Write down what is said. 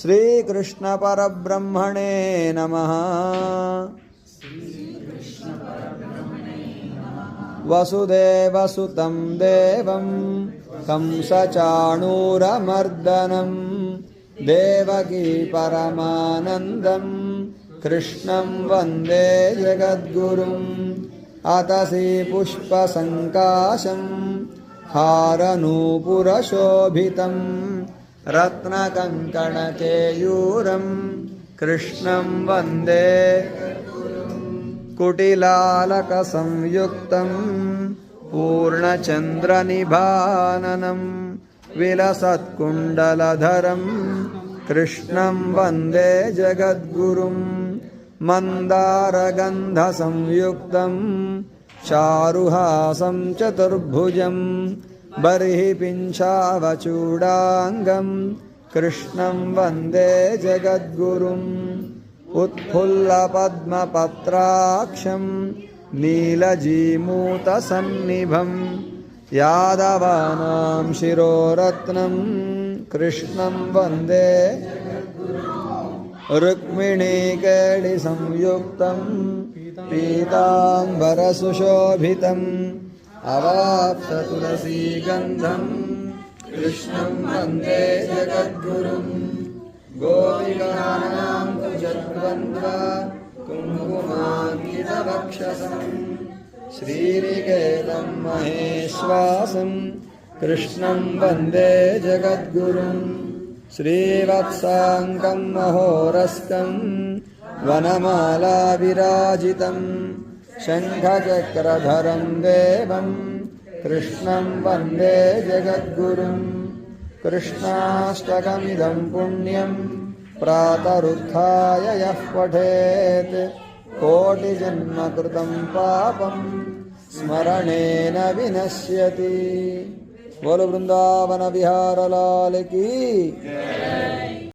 श्रीकृष्ण परब्रह्मणे नमः। वसुदेवसुतं देवं कंसचाणूरमर्दनं देवकी परमानन्दं कृष्णं वन्दे जगद्गुरुम्। अतसी पुष्पसङ्काशं हारनूपुरशोभितं रत्नकङ्कणकेयूरं कृष्णं वन्दे कुटिलालकसंयुक्तं पूर्णचन्द्रनिभाननं विलसत्कुण्डलधरं कृष्णं वन्दे जगद्गुरुम्। मन्दारगन्धसंयुक्तं चारुहासं चतुर्भुजं बर्हिपिञ्चावचूडाङ्गं कृष्णं वन्दे जगद्गुरुम्। उत्फुल्लपद्मपत्राक्षं नीलजीमूतसन्निभं यादवानां शिरोरत्नं कृष्णं वन्दे रुक्मिणीकेलिसंयुक्तं पीताम्बरसुशोभितम् अवाप्ततुलसीगन्धं कृष्णं वन्दे जगद्गुरुम्। गोपिकानां तु जद्वन्द्वा कुङ्कुमाङ्कितवक्षसं श्रीनिकेतं महेश्वासं कृष्णं वन्दे जगद्गुरुम्। श्रीवत्साङ्कं महोरस्कं वनमालाविराजितं शङ्खचक्रधरं देवं कृष्णं वन्दे जगद्गुरुम्। कृष्णाष्टकमिदं पुण्यं प्रातरुत्थाय यः पठेत् कोटिजन्मकृतं पापं स्मरणेन विनश्यति। बोलो वृंदावन विहार लाल की।